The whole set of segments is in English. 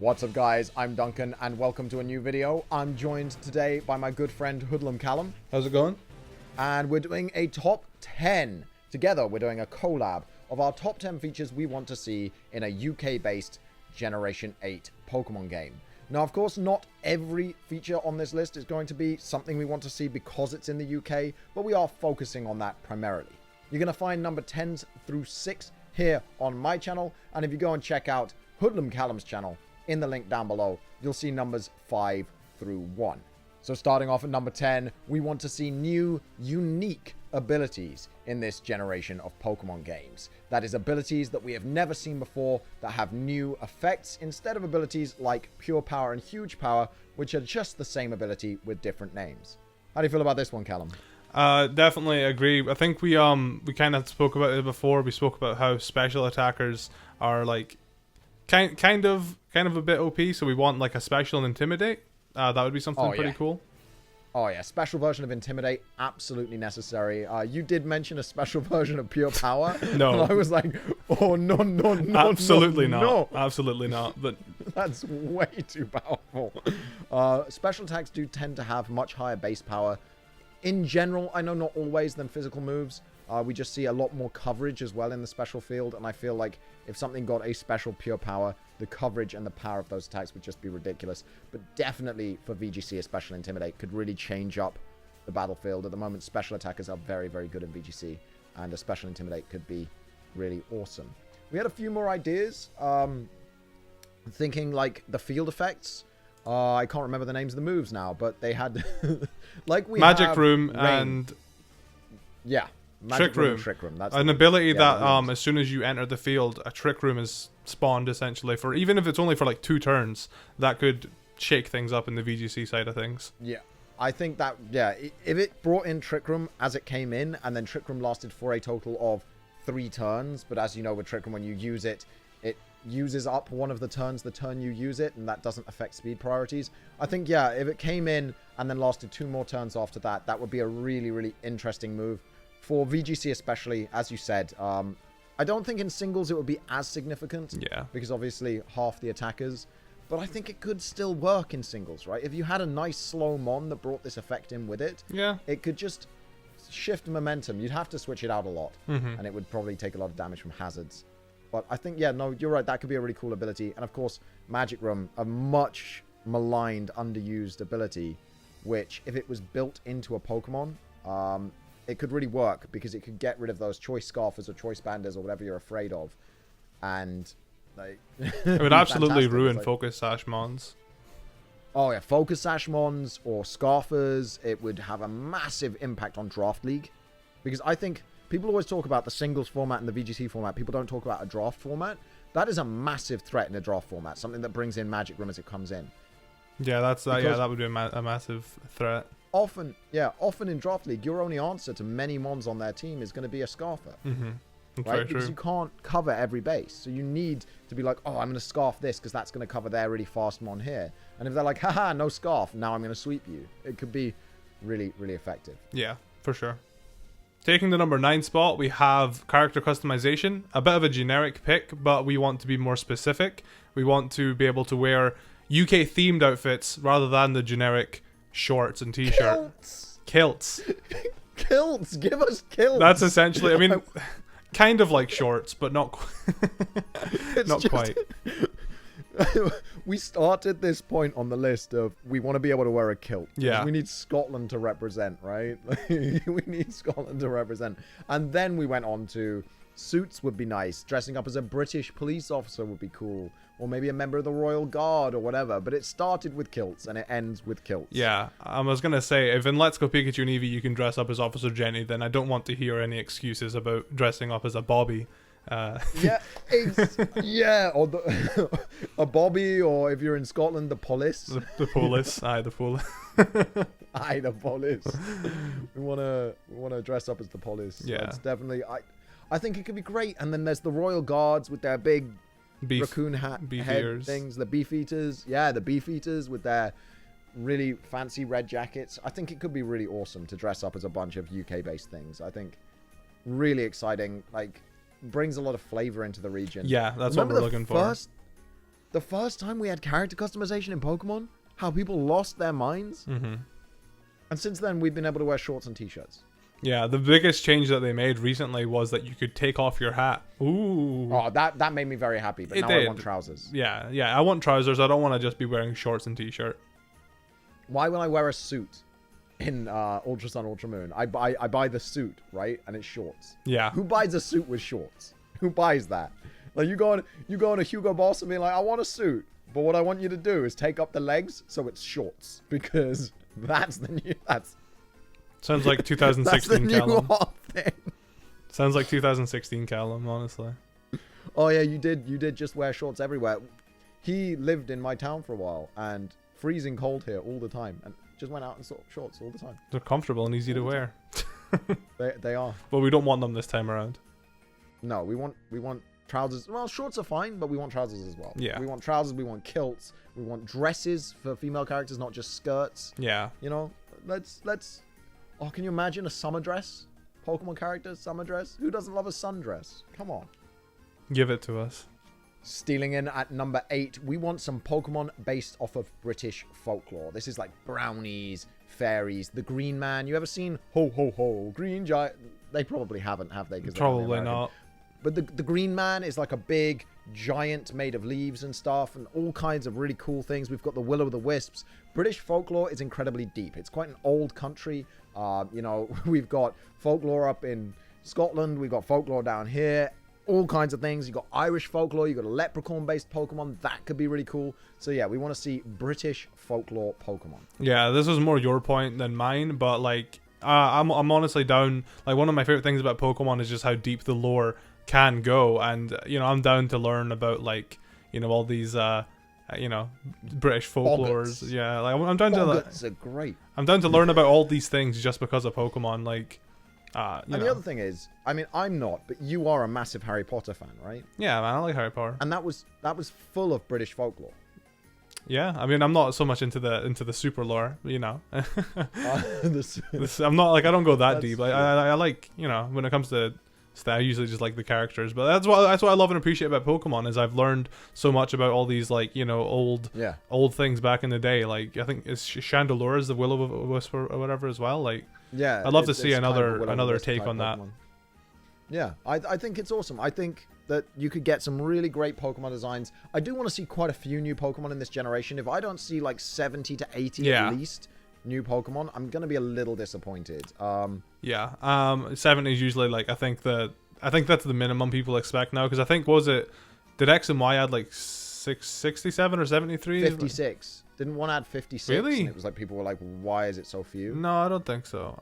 What's up guys, I'm Duncan and welcome to a new video. I'm joined today by my good friend HoodlumCallum. How's it going? And we're doing a top 10. Together we're doing a collab of our top 10 features we want to see in a UK based Generation 8 Pokemon game. Now of course not every feature on this list is going to be something we want to see because it's in the UK, but we are focusing on that primarily. You're going to find number 10s through 6 here on my channel, and if you go and check out HoodlumCallum's channel in the link down below, you'll see numbers 5 through 1. So starting off at number 10, we want to see new, unique abilities in this generation of Pokemon games. That is abilities that we have never seen before, that have new effects, instead of abilities like Pure Power and Huge Power, which are just the same ability with different names. How do you feel about this one, Callum? Definitely agree. I think we kind of spoke about it before. We spoke about how special attackers are like kind of a bit OP, so we want like a special and Intimidate. That would be something pretty cool. Oh yeah, special version of Intimidate, absolutely necessary. You did mention a special version of Pure Power. No. And I was like, oh no, Absolutely no, not. no. Absolutely not. But that's way too powerful. Special attacks do tend to have much higher base power. In general, I know not always than physical moves. We just see a lot more coverage as well in the special field, and I feel like if something got a special Pure Power, the coverage and the power of those attacks would just be ridiculous. But definitely for VGC, a special Intimidate could really change up the battlefield. At the moment, special attackers are very, very good in VGC, and a special Intimidate could be really awesome. We had a few more ideas, thinking like the field effects. I can't remember the names of the moves now, but they had like we Magic have Room rain. and Trick Room. That's an ability that as soon as you enter the field, a Trick Room is spawned essentially for, even if it's only for like 2 turns, that could shake things up in the VGC side of things. Yeah, I think that, if it brought in Trick Room as it came in, and then Trick Room lasted for a total of 3 turns, but as you know with Trick Room, when you use it, it uses up one of the turns the turn you use it, and that doesn't affect speed priorities. I think, if it came in and then lasted 2 more turns after that, that would be a really, really interesting move. For VGC especially, as you said, I don't think in singles it would be as significant. Yeah. Because obviously half the attackers. But I think it could still work in singles, right? If you had a nice slow mon that brought this effect in with it, it could just shift momentum. You'd have to switch it out a lot. And it would probably take a lot of damage from hazards. But I think, no, you're right. That could be a really cool ability. And of course, Magic Room, a much maligned, underused ability, which if it was built into a Pokemon, it could really work because it could get rid of those choice scarfers or choice banders or whatever you're afraid of, and like it would absolutely ruin Focus Sash Mons. Oh yeah, Focus Sash Mons or scarfers. It would have a massive impact on Draft League, because I think people always talk about the singles format and the VGC format. People don't talk about a draft format. That is a massive threat in a draft format. Something that brings in Magic Room as it comes in. Yeah, that would be a massive threat. Often in Draft League, your only answer to many mons on their team is going to be a Scarfer. Right? Because you can't cover every base. So you need to be like, oh, I'm going to Scarf this because that's going to cover their really fast mon here. And if they're like, haha, no Scarf, now I'm going to sweep you. It could be really, really effective. Yeah, for sure. Taking the number 9 spot, we have character customization. A bit of a generic pick, but we want to be more specific. We want to be able to wear UK-themed outfits rather than the generic shorts and t-shirts. Kilts. Kilts. Give us kilts. That's essentially, I mean, kind of like shorts, but not quite. We started this point on the list of we want to be able to wear a kilt. Yeah. We need Scotland to represent, right? We need Scotland to represent. And then we went on to suits would be nice. Dressing up as a British police officer would be cool. Or maybe a member of the Royal Guard or whatever. But it started with kilts and it ends with kilts. Yeah, I was going to say, if in Let's Go Pikachu and Eevee you can dress up as Officer Jenny, then I don't want to hear any excuses about dressing up as a Bobby. Or a Bobby, or if you're in Scotland, the police. The police. Aye, the police. Aye, the police. We wanna dress up as the police. Yeah. That's definitely, I think it could be great. And then there's the Royal Guards with their big raccoon head things, the beef eaters. Yeah, the beef eaters with their really fancy red jackets. I think it could be really awesome to dress up as a bunch of UK based things. I think really exciting, like brings a lot of flavor into the region. Yeah, that's what we're looking for. the first time we had character customization in Pokemon, how people lost their minds. Mm-hmm. And since then, we've been able to wear shorts and t-shirts. Yeah, the biggest change that they made recently was that you could take off your hat. Ooh. Oh, that made me very happy, but now I want trousers. Yeah, I want trousers. I don't want to just be wearing shorts and t-shirt. Why would I wear a suit in Ultra Sun, Ultra Moon? I buy the suit, right? And it's shorts. Yeah. Who buys a suit with shorts? Who buys that? Like, you go on a Hugo Boss and be like, I want a suit. But what I want you to do is take up the legs so it's shorts. Because that's the new... Sounds like 2016 that's the new Callum. hot thing. Sounds like 2016 Callum, honestly. Oh yeah, you did just wear shorts everywhere. He lived in my town for a while and freezing cold here all the time and just went out in shorts all the time. They're comfortable and easy to wear. They are. But we don't want them this time around. No, we want trousers. Well, shorts are fine, but we want trousers as well. Yeah. We want trousers, we want kilts, we want dresses for female characters, not just skirts. Yeah. You know, let's oh, can you imagine a summer dress? Pokemon character, summer dress? Who doesn't love a sundress? Come on. Give it to us. Stealing in at number 8, we want some Pokemon based off of British folklore. This is like brownies, fairies, the Green Man. You ever seen Ho Ho Ho, Green Giant? They probably haven't, have they? Probably not. But the Green Man is like a big giant made of leaves and stuff and all kinds of really cool things. We've got the Will-o'-the-Wisps. British folklore is incredibly deep. It's quite an old country. You know, we've got folklore up in Scotland. We've got folklore down here. All kinds of things. You've got Irish folklore. You've got a leprechaun-based Pokemon. That could be really cool. So yeah, we want to see British folklore Pokemon. Yeah, this was more your point than mine, but like, I'm honestly down. Like, one of my favorite things about Pokemon is just how deep the lore can go, and you know, I'm down to learn about, like, you know, all these you know, British folklores. Boggets. Yeah, like I'm down to Boggets are great. I'm down to learn about all these things just because of Pokemon. Like, and the other thing is, I mean, I'm not, but you are a massive Harry Potter fan, right? Yeah, man, I like Harry Potter. And that was full of British folklore. Yeah, I mean, I'm not so much into the super lore, you know. This, I'm not, like, I don't go that That's deep. Like, true. I like, you know, when it comes to stuff, I usually just like the characters. But that's what I love and appreciate about Pokemon is I've learned so much about all these, like, you know, old things back in the day. Like, I think it's Chandelure is the Will-o'-the-Wisp or whatever as well. Like, yeah, I'd love to see it's kind of a another Will-o'-the-Wisp take type on that. Pokemon. Yeah, I think it's awesome. I think that you could get some really great Pokemon designs. I do want to see quite a few new Pokemon in this generation. If I don't see like 70 to 80 at least new Pokemon, I'm going to be a little disappointed. 70 is usually, like, I think that's the minimum people expect now, because I think, did X and Y add like 67 or 73? 56. Didn't one add 56? Really? And it was like, people were like, why is it so few? No, I don't think so.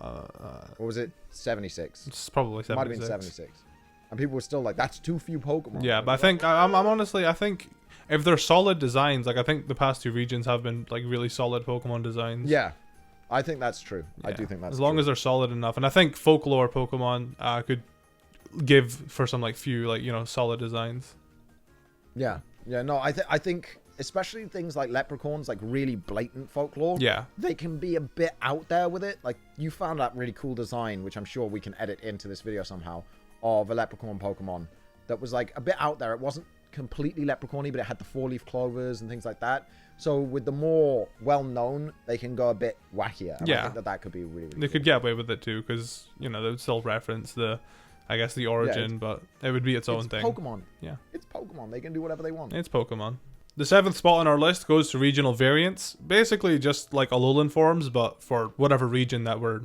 Or was it 76? It's probably 76. It might have been 76. And people were still like, that's too few Pokemon. Yeah, but I think, I'm honestly, I think if they're solid designs, like, I think the past two regions have been, like, really solid Pokemon designs. Yeah, I think that's true. Yeah. I do think that's as long true. as they're solid enough. And I think folklore Pokemon could give for some, like, few, like, you know, solid designs. Yeah, no, I think especially things like leprechauns, like really blatant folklore. Yeah. They can be a bit out there with it. Like, you found that really cool design, which I'm sure we can edit into this video somehow, of a leprechaun Pokemon that was like a bit out there. It wasn't completely leprechaun-y, but it had the 4-leaf clovers and things like that. So with the more well-known, they can go a bit wackier. And I think that could be really, really They cool. could get away with it too, because, you know, they would still reference the origin, but it would be its own thing. Pokemon. Yeah. It's Pokemon. They can do whatever they want. It's Pokemon. The 7th spot on our list goes to regional variants. Basically just like Alolan forms, but for whatever region that we're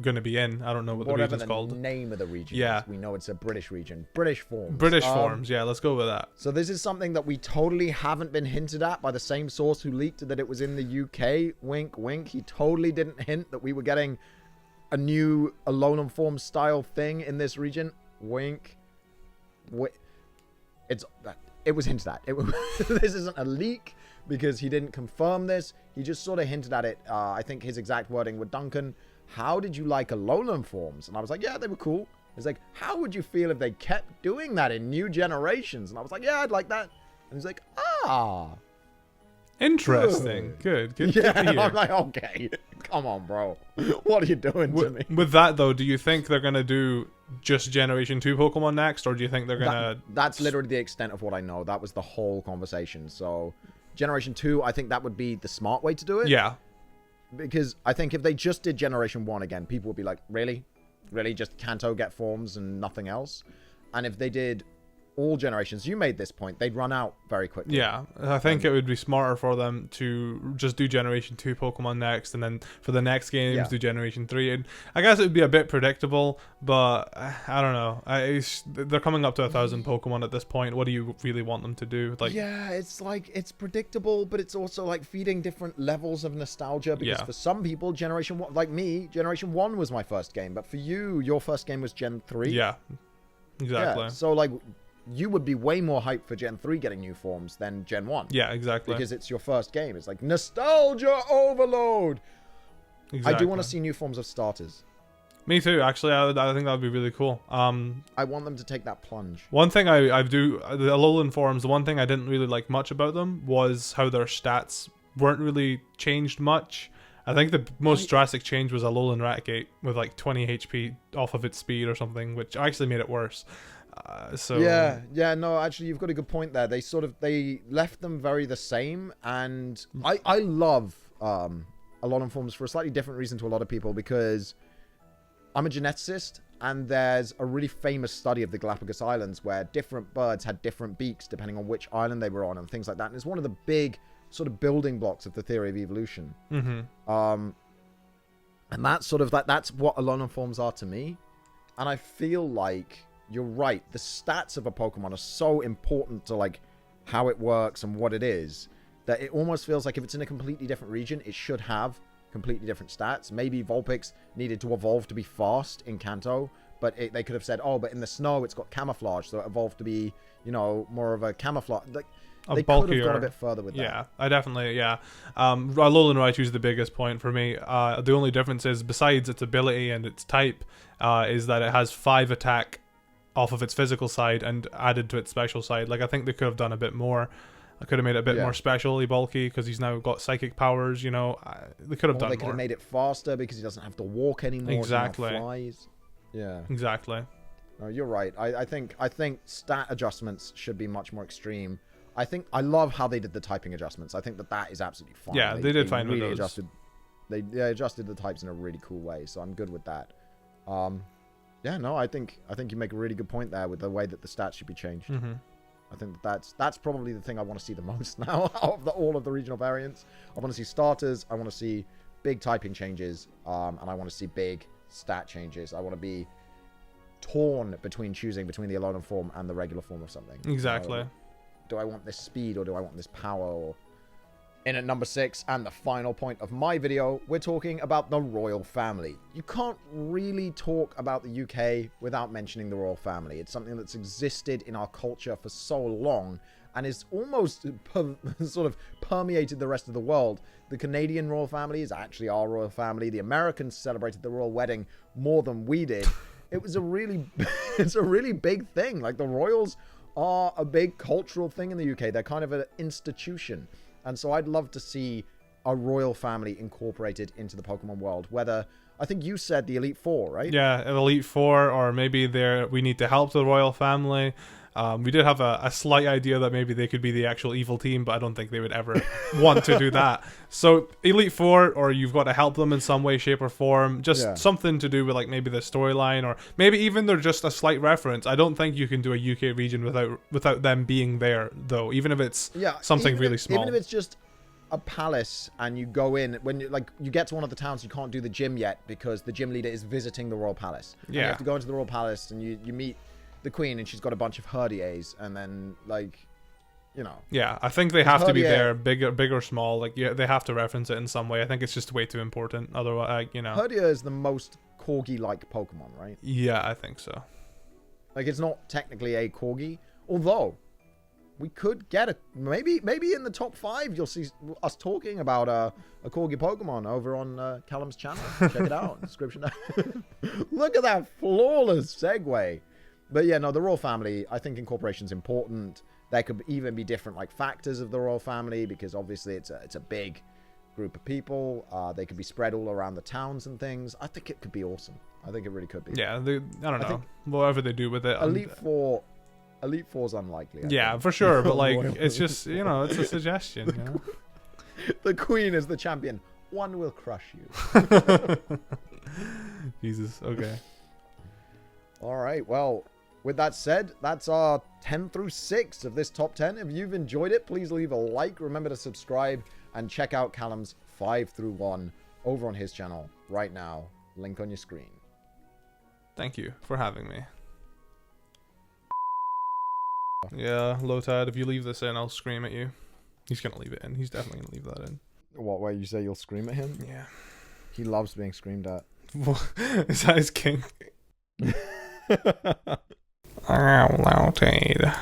going to be in. I don't know what the region's called. Whatever the name of the region Yeah. is. We know it's a British region. British forms. British forms, yeah, let's go with that. So this is something that we totally haven't been hinted at by the same source who leaked that it was in the UK. Wink, wink. He totally didn't hint that we were getting a new Alolan form style thing in this region. Wink. It was hinted at. This isn't a leak because he didn't confirm this. He just sort of hinted at it. I think his exact wording with Duncan, how did you like Alolan forms? And I was like, yeah, they were cool. He's like, how would you feel if they kept doing that in new generations? And I was like, yeah, I'd like that. And he's like, Interesting. Good. Good yeah, to hear. I'm like, okay, come on, bro. What are you doing to me? With that, though, do you think they're going to do just Generation 2 Pokemon next, or do you think they're gonna... That's literally the extent of what I know. That was the whole conversation. So, Generation 2, I think that would be the smart way to do it. Yeah. Because I think if they just did Generation 1 again, people would be like, really? Really? Just Kanto get forms and nothing else? And if they did all generations, you made this point, they'd run out very quickly. Yeah, I think it would be smarter for them to just do Generation 2 Pokemon next, and then for the next games do Generation 3. And I guess it would be a bit predictable, but I don't know. They're coming up to 1,000 Pokemon at this point. What do you really want them to do? Like, yeah, it's like, it's predictable, but it's also like feeding different levels of nostalgia, because for some people, Generation 1, like me, Generation 1 was my first game, but for you, your first game was Gen 3. Yeah, exactly. Yeah, so like, you would be way more hyped for Gen 3 getting new forms than Gen 1. Yeah, exactly. Because it's your first game. It's like nostalgia overload. Exactly. I do want to see new forms of starters. Me too, actually. I think that would be really cool. I want them to take that plunge. One thing I do, the Alolan forms, the one thing I didn't really like much about them was how their stats weren't really changed much. I think the most drastic change was Alolan Ratgate with like 20 HP off of its speed or something, which actually made it worse. No, actually, you've got a good point there. They left them very the same, and I love Alolan forms for a slightly different reason to a lot of people, because I'm a geneticist, and there's a really famous study of the Galapagos Islands where different birds had different beaks depending on which island they were on and things like that. And it's one of the big sort of building blocks of the theory of evolution. And that's sort of that's what Alolan forms are to me. And I feel like you're right. The stats of a Pokemon are so important to like how it works and what it is, that it almost feels like if it's in a completely different region, it should have completely different stats. Maybe Vulpix needed to evolve to be fast in Kanto, but they could have said, oh, but in the snow it's got camouflage, so it evolved to be, you know, more of a camouflage. Like, they could have gone a bit further with that. Yeah, I definitely, Alolan Raichu is the biggest point for me. The only difference is, besides its ability and its type, is that it has 5 attack off of its physical side and added to its special side. Like, I think they could have done a bit more. I could have made it a bit more specially bulky, because he's now got psychic powers, you know. They could have done more. They could have made it faster because he doesn't have to walk anymore. Exactly. He now flies. Yeah. Exactly. No, you're right. I think stat adjustments should be much more extreme. I love how they did the typing adjustments. I think that is absolutely fine. Yeah, they did fine really with those. They adjusted the types in a really cool way, so I'm good with that. I think you make a really good point there with the way that the stats should be changed. I think that's probably the thing I want to see the most now out of all of the regional variants. I want to see starters. I want to see big typing changes, and I want to see big stat changes. I want to be torn between choosing between the Alolan form and the regular form of something. Exactly. Do I want this speed or do I want this power? Or... In at number 6, and the final point of my video, we're talking about the royal family. You can't really talk about the UK without mentioning the royal family. It's something that's existed in our culture for so long and is almost sort of permeated the rest of the world. The Canadian royal family is actually our royal family. The Americans celebrated the royal wedding more than we did. It was it's a really big thing. Like, the royals are a big cultural thing in the UK. They're kind of an institution. And so I'd love to see a royal family incorporated into the Pokemon world. Whether, I think you said the Elite Four, right? Yeah, Elite Four, or maybe we need to help the royal family. We did have a slight idea that maybe they could be the actual evil team, but I don't think they would ever want to do that. So Elite Four, or you've got to help them in some way, shape, or form. Just something to do with like maybe the storyline, or maybe even they're just a slight reference. I don't think you can do a UK region without them being there, though. Even if it's something really small. Even if it's just a palace, and you go in when you get to one of the towns, you can't do the gym yet because the gym leader is visiting the royal palace. And you have to go into the royal palace, and you meet the queen, and she's got a bunch of Herdiers, and then Yeah, I think they have to be there, big or small. Like, they have to reference it in some way. I think it's just way too important. Otherwise, Herdier is the most corgi-like Pokemon, right? Yeah, I think so. Like, it's not technically a corgi, although we could get maybe in the top 5 you'll see us talking about a corgi Pokemon over on Callum's channel. Check it out. Description. Look at that flawless segue. But yeah, no, the royal family, I think incorporation is important. There could even be different factors of the royal family, because obviously it's a big group of people. They could be spread all around the towns and things. I think it could be awesome. I think it really could be. Yeah, I don't know. Whatever they do with it. Elite Four's unlikely. Yeah, for sure. But like, it's just, you know, it's a suggestion. You know? The Queen is the champion. One will crush you. Jesus. Okay. All right. Well, with that said, that's our 10 through 6 of this top 10. If you've enjoyed it, please leave a like. Remember to subscribe and check out Callum's 5 through 1 over on his channel right now. Link on your screen. Thank you for having me. Yeah, Lotad, if you leave this in, I'll scream at you. He's gonna leave it in. He's definitely gonna leave that in. What way you say you'll scream at him? Yeah. He loves being screamed at. Is that his kink? Oh, Lotad.